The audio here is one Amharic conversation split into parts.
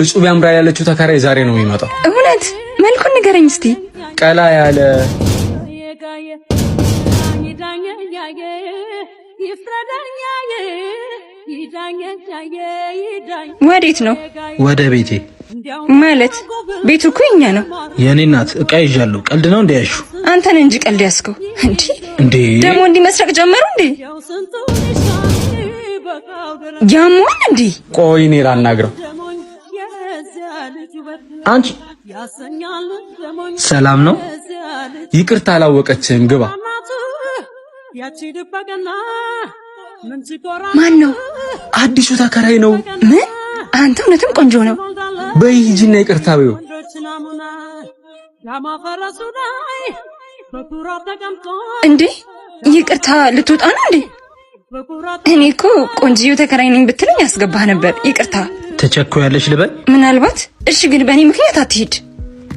እጹብ ያምራ ያለችው ተከራይ ዛሬ ነው የሚመጣው። እውነት? መልኩን ንገረኝ እስቲ። ቀላ ያለ ወዴት ነው? ወደ ቤቴ። ማለት ቤቱ እኮ የኛ ነው። የኔ እናት እቃ ይዣለሁ። ቀልድ ነው እንዴ ያልሽው? አንተ ነህ እንጂ ቀልድ ያስከው እንዴ ደግሞ እንዲመስረቅ ጀመሩ እንዴ? ያሟል እንዴ? ቆይ እኔ ላናግረው። አንቺ ሰላም ነው? ይቅርታ አላወቀችም። ግባ። ማን ነው? አዲሱ ተከራይ ነው። ምን? አንተ እውነትም ቆንጆ ነው። በይ ሂጂና ይቅርታ በይው። እንዴ ይቅርታ ልትወጣ ነው እንዴ? እኔ እኮ ቆንጆ ተከራይ ነኝ ብትለኝ ያስገባህ ነበር። ይቅርታ። ተቸኩያለሽ ልበል? ምናልባት። እሺ ግን በእኔ ምክንያት አትሂድ።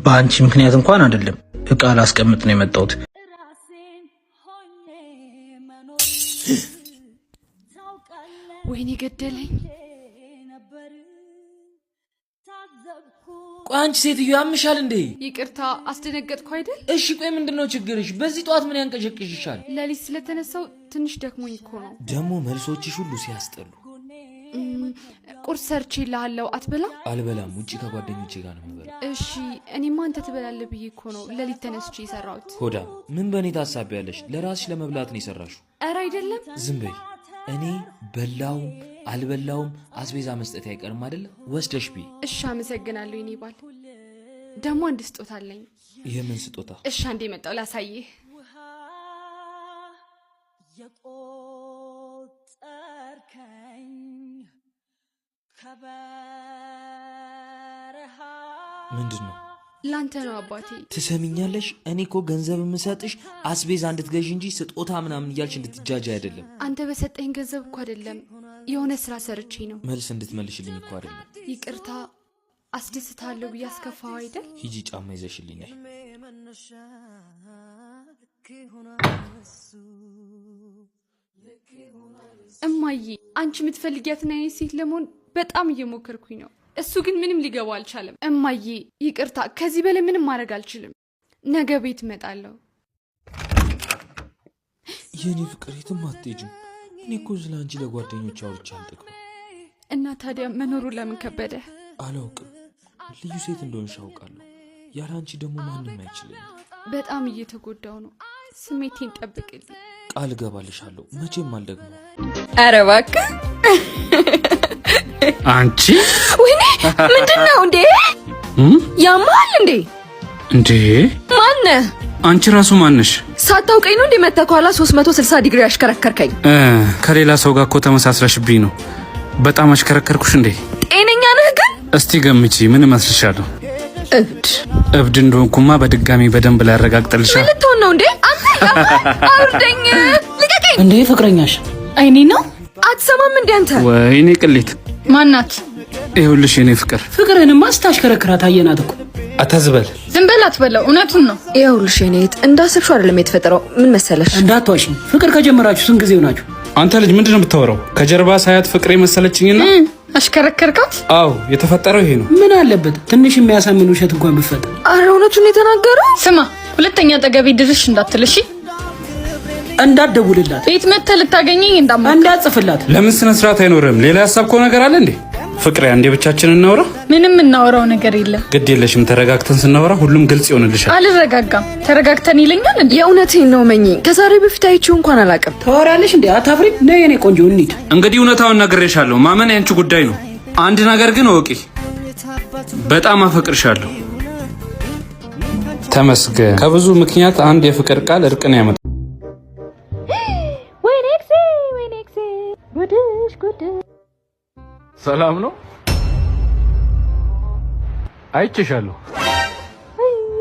በአንቺ ምክንያት እንኳን አይደለም። እቃ ላስቀምጥ ነው የመጣሁት። ወይኔ ገደለኝ። ቆይ አንቺ ሴትዮ ያምሻል እንዴ? ይቅርታ አስደነገጥኩ አይደል? እሺ ቆይ ምንድነው ችግርሽ? በዚህ ጧት ምን ያንቀሸቅሽሻል? ለሊት ስለተነሳው ትንሽ ደክሞኝ እኮ ነው። ደግሞ መልሶችሽ ሁሉ ሲያስጠሉ። ቁርስ ሰርቼልሃለሁ አትበላም? አልበላም፣ ውጪ ከጓደኞቼ ጋር ነው የምበላው። እሺ እኔማ አንተ ትበላለህ ብዬ እኮ ነው ለሊት ተነስቼ የሰራሁት። ሆዳ ምን በእኔ ታሳቢያለሽ? ለራስሽ ለመብላት ነው የሰራሽው። ኧረ አይደለም። ዝም በይ። እኔ በላውም አልበላውም አስቤዛ መስጠት አይቀርም አይደል? ወስደሽ ቢ። እሺ አመሰግናለሁ የኔ ባል። ደግሞ አንድ ስጦታ አለኝ። የምን ስጦታ? እሺ አንዴ መጣው ላሳይህ። ምንድን ነው? ላንተ ነው አባቴ። ትሰሚኛለሽ? እኔ እኮ ገንዘብ የምሰጥሽ አስቤዛ እንድትገዢ እንጂ ስጦታ ምናምን እያልሽ እንድትጃጃ አይደለም። አንተ በሰጠኝ ገንዘብ እኮ አይደለም የሆነ ስራ ሰርቼ ነው። መልስ እንድትመልሽልኝ እኮ አይደለም። ይቅርታ አስደስታለሁ ብዬ አስከፋው አይደል? ሂጂ ጫማ ይዘሽልኛል። እማዬ አንቺ የምትፈልጊያትን አይነት ሴት ለመሆን በጣም እየሞከርኩኝ ነው። እሱ ግን ምንም ሊገባው አልቻለም። እማዬ ይቅርታ፣ ከዚህ በላይ ምንም ማድረግ አልችልም። ነገ ቤት እመጣለሁ። የኔ ፍቅር የትም አትሄጂም። እኔ እኮ ስለ አንቺ ለጓደኞች አውርቼ አልጠግብም። እና ታዲያ መኖሩ ለምን ከበደ? አላውቅም። ልዩ ሴት እንደሆንሽ አውቃለሁ። ያለ አንቺ ደግሞ ማንም አይችልም። በጣም እየተጎዳው ነው። ስሜቴን ጠብቅልኝ። ቃል እገባልሻለሁ፣ መቼም አልደግመው። ኧረ እባክህ አንቺ ወይኔ ምንድነው እንዴ? ያማል እንዴ? እንዴ ማነህ? አንቺ ራሱ ማነሽ? ሳታውቀኝ ነው እንዴ መተህ ከኋላ 360 ዲግሪ አሽከረከርከኝ? ከሌላ ሰው ጋር እኮ ተመሳስረሽብኝ ነው። በጣም አሽከረከርኩሽ እንዴ? ጤነኛ ነህ ግን? እስቲ ገምቺ፣ ምን እመስልሻለሁ? እብድ እንደሆንኩማ በድጋሚ በደንብ ላይ ያረጋግጥልሻል። ምን ልትሆን ነው እንዴ? አንተ አውርደኝ፣ ልቀቀኝ። እንዴ ፍቅረኛሽ አይኔ ነው? አትሰማም እንዴ አንተ? ወይኔ ቅሌት ማናት? ይኸውልሽ የኔ ፍቅር፣ ፍቅርህንማ ስታሽከረክራት አየናት እኮ። አታዝበል። ዝም በል አትበለው፣ እውነቱን ነው። ይኸውልሽ የኔ እህት እንዳሰብሽው አይደለም የተፈጠረው። ምን መሰለሽ? እንዳትዋሽኝ። ፍቅር ከጀመራችሁ ስንት ጊዜው ናችሁ? አንተ ልጅ ምንድነው የምታወራው? ከጀርባ ሳያት ፍቅሬ መሰለችኝና አሽከረከርካት? አዎ የተፈጠረው ይሄ ነው። ምን አለበት ትንሽ የሚያሳምን ውሸት እንኳን ብፈጠር። ኧረ እውነቱን የተናገረው። ስማ፣ ሁለተኛ ጠገቤ ድርሽ እንዳትልሽ፣ እንዳትደውልላት፣ ቤት መተህ ልታገኘኝ እንዳትጽፍላት። ለምን ስነ ስርዓት አይኖርም? ሌላ ያሳብከው ነገር አለ እንዴ? ፍቅሬ አንዴ ብቻችንን እናውራ። ምንም እናወራው ነገር የለም። ግድ የለሽም፣ ተረጋግተን ስናወራ ሁሉም ግልጽ ይሆንልሻል። አልረጋጋም። ተረጋግተን ይለኛል እንዴ? የእውነቴን ነው መኝ። ከዛሬ በፊት አይቼው እንኳን አላውቅም። ታወራለሽ እንዴ? አታፍሪም? ነይ የኔ ቆንጆ እንሂድ። እንግዲህ እውነታውን ነግሬሻለሁ። ማመን ያንቺ ጉዳይ ነው። አንድ ነገር ግን ወቂ፣ በጣም አፈቅርሻለሁ። ተመስገን። ከብዙ ምክንያት አንድ የፍቅር ቃል እርቅን ያመጣል። ወይኔክሴ ጉድሽ ጉድ። ሰላም ነው? አይቼሻለሁ።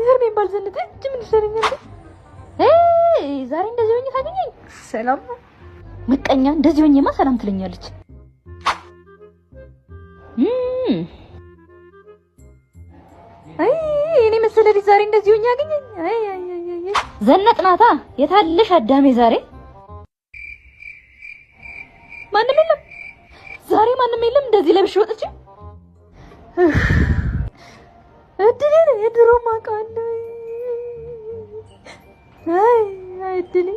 እርሜን ባልዘነጠ ምን ይሰረኛል? ዛሬ እንደዚህ ሆኜ ታገኘኝ ሰላም ነው? ምቀኛ እንደዚህ ሆኜማ ሰላም ትለኛለች። እኔ መሰለኝ ዛሬ እንደዚህ ሆኜ ያገኘኝ። ዘነጥናታ የታለሽ አዳሜ? ዛሬ ማንም የለም። ዛሬ ማንም የለም። እንደዚህ ለብሽ ወጥቼ እድሌ ነው የድሮ ማውቃለሁ። አይ እድሌ